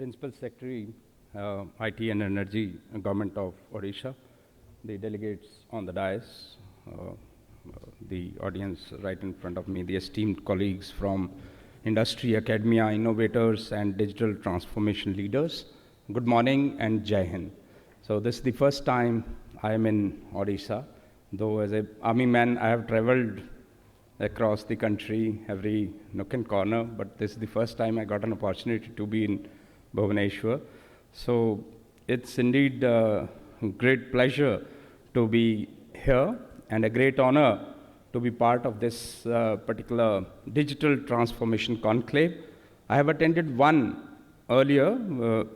Principal Secretary, IT and Energy, Government of Odisha, the delegates on the dais, the audience right in front of me, the esteemed colleagues from industry, academia, innovators, and digital transformation leaders. Good morning and Jai Hind. So this is the first time I am in Odisha, though as an army man I have traveled across the country, every nook and corner, but this is the first time I got an opportunity to be in Bhubaneswar. So it's indeed a great pleasure to be here and a great honor to be part of this particular digital transformation conclave. I have attended one earlier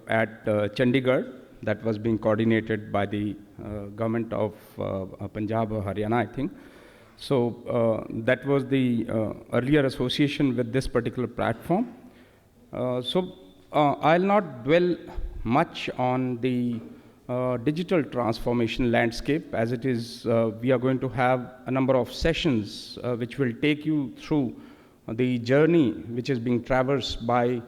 at Chandigarh that was being coordinated by the government of Punjab or Haryana, I think. So that was the earlier association with this particular platform. I'll not dwell much on the digital transformation landscape, as it is we are going to have a number of sessions which will take you through the journey which is being traversed by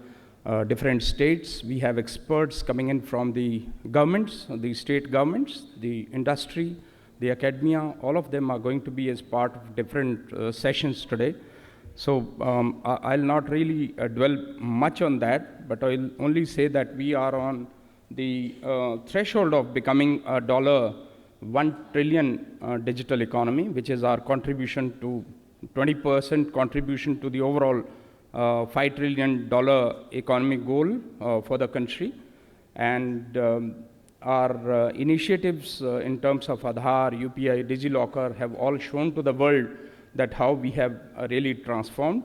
different states. We have experts coming in from the governments, the state governments, the industry, the academia. All of them are going to be as part of different sessions today. So I'll not really dwell much on that, but I'll only say that we are on the threshold of becoming a $1 trillion digital economy, which is our contribution to 20% contribution to the overall $5 trillion economic goal for the country. And our initiatives in terms of Aadhaar, UPI, DigiLocker have all shown to the world that how we have really transformed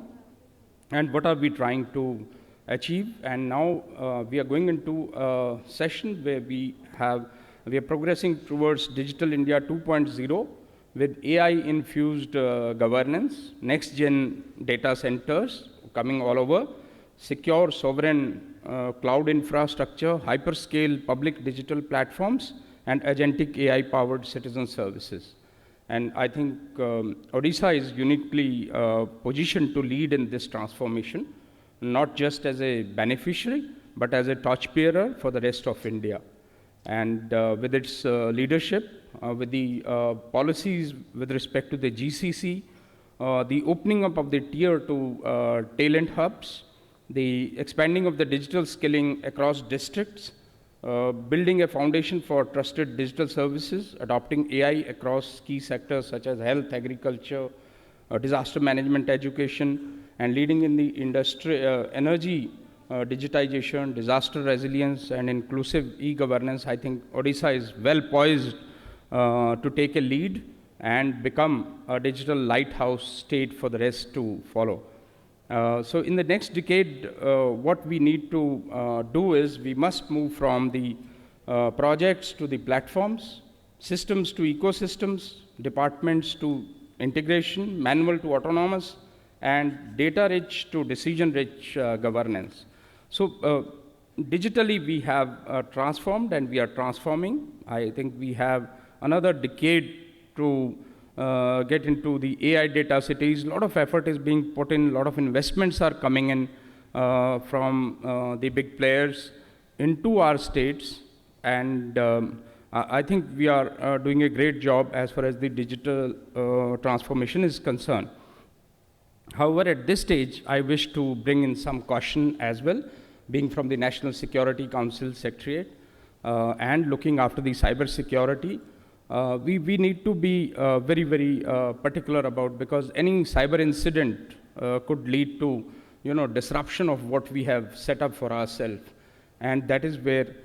and what are we trying to achieve. And now we are going into a session where we are progressing towards Digital India 2.0 with AI-infused governance, next-gen data centers coming all over, secure sovereign cloud infrastructure, hyperscale public digital platforms, and agentic AI-powered citizen services. And I think Odisha is uniquely positioned to lead in this transformation, not just as a beneficiary, but as a torchbearer for the rest of India. And with its leadership, with the policies with respect to the GCC, the opening up of the tier 2 talent hubs, the expanding of the digital skilling across districts, building a foundation for trusted digital services, adopting AI across key sectors such as health, agriculture, disaster management, education, and leading in the industry, energy, digitization, disaster resilience, and inclusive e-governance. I think Odisha is well poised to take a lead and become a digital lighthouse state for the rest to follow. So in the next decade, what we need to do is we must move from the projects to the platforms, systems to ecosystems, departments to integration, manual to autonomous, and data-rich to decision-rich governance. So digitally we have transformed and we are transforming. I think we have another decade to get into the AI data cities. A lot of effort is being put in, a lot of investments are coming in from the big players into our states, and I think we are doing a great job as far as the digital transformation is concerned. However, at this stage, I wish to bring in some caution as well, being from the National Security Council Secretariat and looking after the cyber security. We need to be very, very particular about, because any cyber incident could lead to, disruption of what we have set up for ourselves. And that is where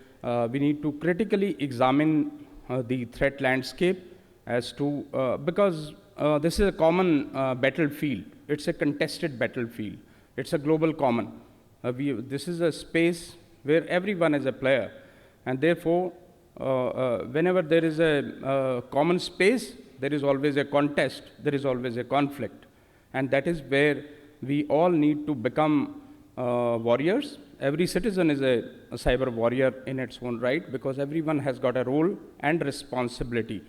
we need to critically examine the threat landscape as to, because this is a common battlefield. It's a contested battlefield. It's a global common. This is a space where everyone is a player. And therefore, whenever there is a common space, there is always a contest, there is always a conflict. And that is where we all need to become warriors. Every citizen is a cyber warrior in its own right, because everyone has got a role and responsibility.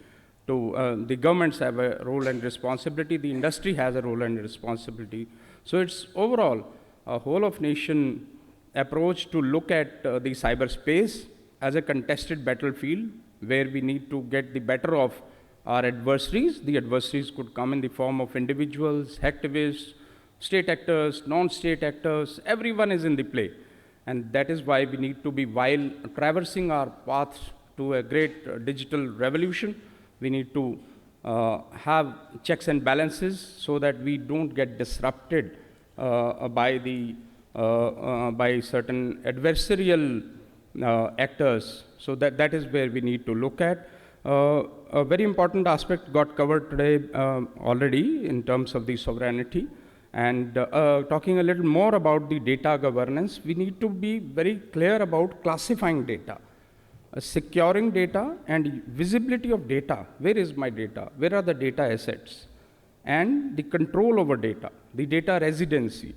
The governments have a role and responsibility, the industry has a role and responsibility. So it's overall a whole of nation approach to look at the cyberspace as a contested battlefield where we need to get the better of our adversaries. The adversaries could come in the form of individuals, hacktivists, state actors, non-state actors, everyone is in the play. And that is why we need to be, while traversing our path to a great digital revolution, we need to have checks and balances so that we don't get disrupted by certain adversarial actors. So that is where we need to look at. A very important aspect got covered today already in terms of the sovereignty. And talking a little more about the data governance, we need to be very clear about classifying data, securing data, and visibility of data. Where is my data? Where are the data assets? And the control over data, the data residency.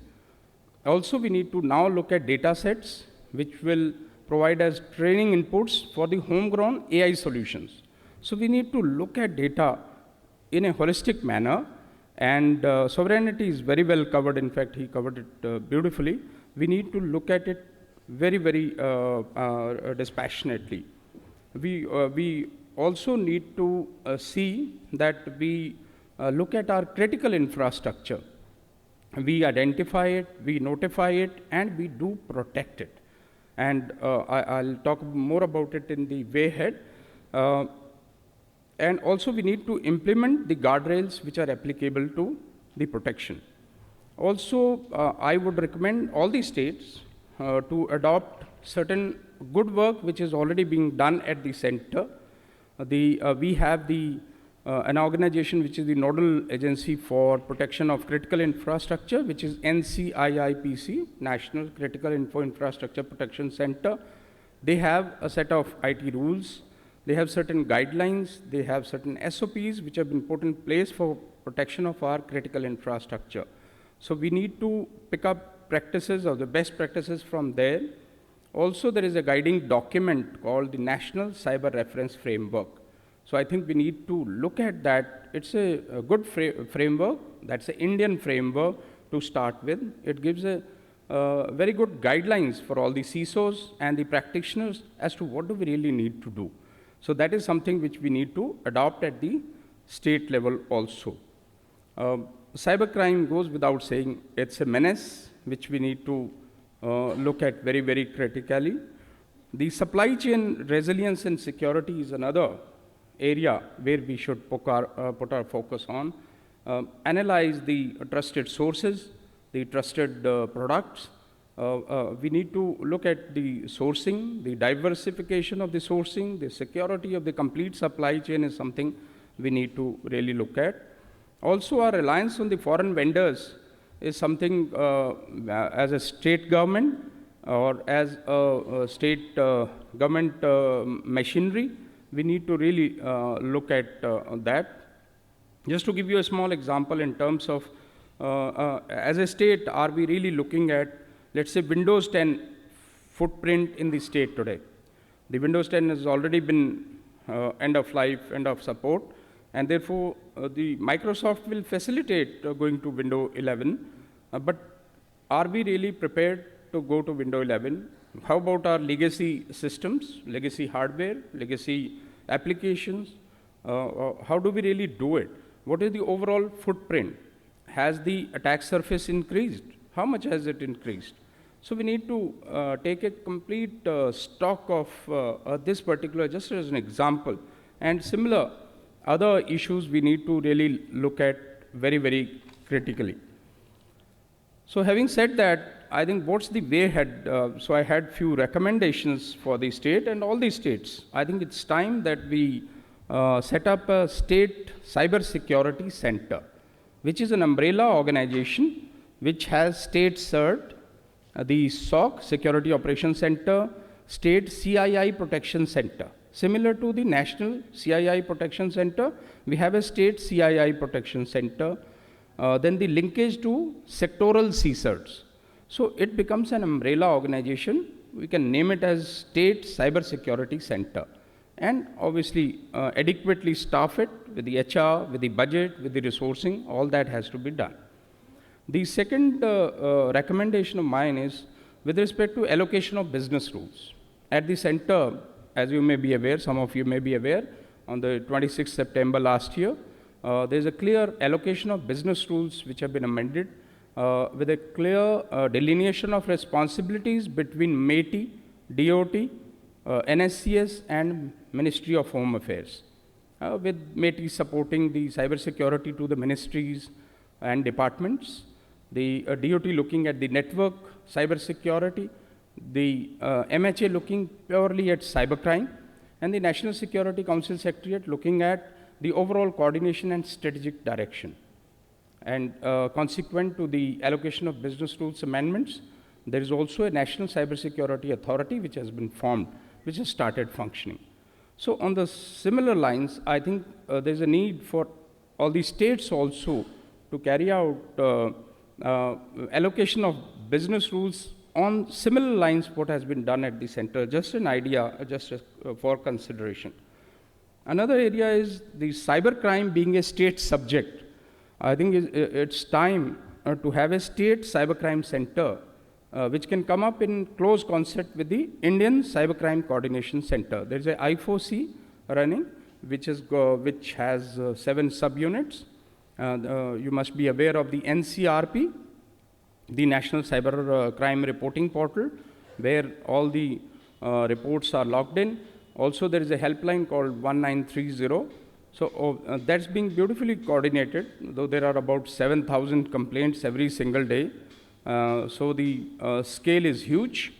Also, we need to now look at data sets which will provide us training inputs for the homegrown AI solutions. So we need to look at data in a holistic manner. And sovereignty is very well covered. In fact, he covered it beautifully. We need to look at it very, very dispassionately. We also need to see that we look at our critical infrastructure. We identify it, we notify it, and we do protect it. And I'll talk more about it in the way ahead. And also we need to implement the guardrails which are applicable to the protection. Also, I would recommend all the states to adopt certain good work which is already being done at the center. We have an organization which is the nodal agency for protection of critical infrastructure, which is NCIIPC, National Critical Infrastructure Protection Center. They have a set of IT rules. They have certain guidelines, they have certain SOPs which have been put in place for protection of our critical infrastructure. So we need to pick up practices or the best practices from there. Also, there is a guiding document called the National Cyber Reference Framework. So I think we need to look at that. It's a good framework. That's an Indian framework to start with. It gives a very good guidelines for all the CISOs and the practitioners as to what do we really need to do. So that is something which we need to adopt at the state level also. Cybercrime goes without saying. It's a menace which we need to look at very, very critically. The supply chain resilience and security is another area where we should put our focus on. Analyze the trusted sources, the trusted products. We need to look at the sourcing, the diversification of the sourcing, the security of the complete supply chain is something we need to really look at. Also, our reliance on the foreign vendors is something as a state government or as a state government machinery, we need to really look at that. Just to give you a small example in terms of, as a state, are we really looking at, let's say, Windows 10 footprint in the state today? The Windows 10 has already been end of life, end of support, and therefore the Microsoft will facilitate going to Windows 11. But are we really prepared to go to Windows 11? How about our legacy systems, legacy hardware, legacy applications? How do we really do it? What is the overall footprint? Has the attack surface increased? How much has it increased? So we need to take a complete stock of this particular, just as an example. And similar other issues we need to really look at very, very critically. So having said that, I think what's the way ahead? So I had few recommendations for the state and all the states. I think it's time that we set up a state cybersecurity center, which is an umbrella organization which has state CERT, the SOC, Security Operations Center, State CII Protection Center. Similar to the National CII Protection Center, we have a State CII Protection Center. Then the linkage to sectoral CSIRTs. So it becomes an umbrella organization. We can name it as State Cybersecurity Center. And obviously adequately staff it with the HR, with the budget, with the resourcing, all that has to be done. The second recommendation of mine is with respect to allocation of business rules. At the center, as you may be aware, some of you may be aware, on the 26th September last year, there's a clear allocation of business rules which have been amended with a clear delineation of responsibilities between MeitY, DOT, NSCS, and Ministry of Home Affairs, with MeitY supporting the cybersecurity to the ministries and departments, the DOT looking at the network cybersecurity, the MHA looking purely at cybercrime, and the National Security Council Secretariat looking at the overall coordination and strategic direction. And consequent to the allocation of business rules amendments, there is also a National Cybersecurity Authority which has been formed, which has started functioning. So on the similar lines, I think there's a need for all the states also to carry out allocation of business rules on similar lines what has been done at the center. Just an idea, just for consideration. Another area is the cybercrime being a state subject. I think it's time to have a state cybercrime center which can come up in close concert with the Indian Cybercrime Coordination Center. There is a I4C running, which has 7 subunits. You must be aware of the NCRP, the National Cyber Crime Reporting Portal, where all the reports are logged in. Also, there is a helpline called 1930. So that's being beautifully coordinated, though there are about 7,000 complaints every single day. So the scale is huge,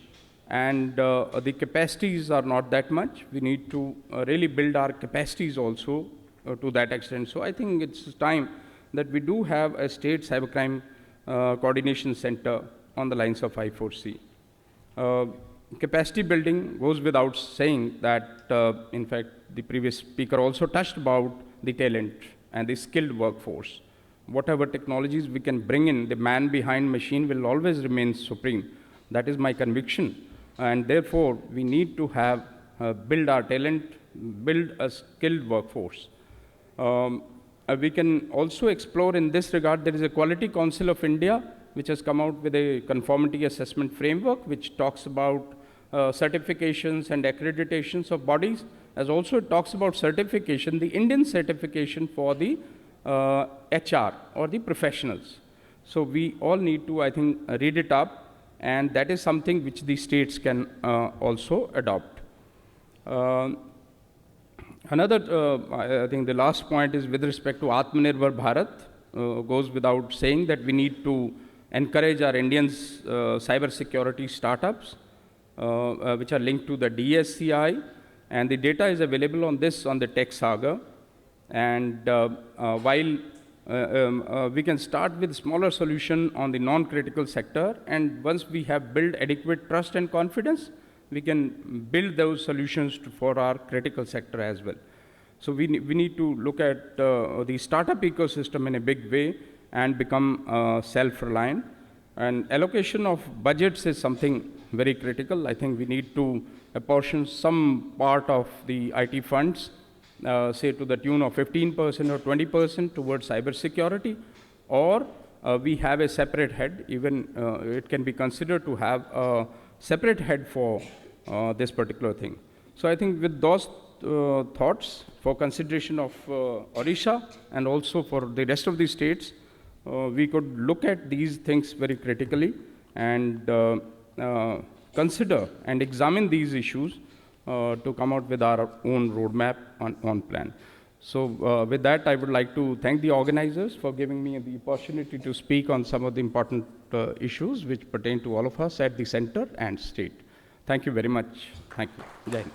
and the capacities are not that much. We need to really build our capacities also to that extent. So I think it's time that we do have a state cybercrime coordination center on the lines of I4C. Capacity building goes without saying that, in fact, the previous speaker also touched about the talent and the skilled workforce. Whatever technologies we can bring in, the man behind machine will always remain supreme. That is my conviction. And therefore, we need to have, build our talent, build a skilled workforce. We can also explore in this regard, there is a Quality Council of India, which has come out with a conformity assessment framework, which talks about certifications and accreditations of bodies, as also it talks about certification, the Indian certification for the HR or the professionals. So we all need to, I think, read it up, and that is something which the states can also adopt. I think the last point is with respect to Atmanirbhar Bharat, goes without saying that we need to encourage our Indians cybersecurity startups, which are linked to the DSCI, and the data is available on this on the Tech Saga. And while we can start with smaller solution on the non-critical sector, and once we have built adequate trust and confidence, we can build those solutions for our critical sector as well. So we need to look at the startup ecosystem in a big way and become self-reliant. And allocation of budgets is something very critical. I think we need to apportion some part of the IT funds, say to the tune of 15% or 20% towards cybersecurity, or we have a separate head. Even it can be considered to have a separate head for this particular thing. So I think with those thoughts for consideration of Odisha and also for the rest of the states, we could look at these things very critically and consider and examine these issues to come out with our own roadmap on plan. So with that, I would like to thank the organizers for giving me the opportunity to speak on some of the important issues which pertain to all of us at the center and state. Thank you very much. Thank you. Jai Hind.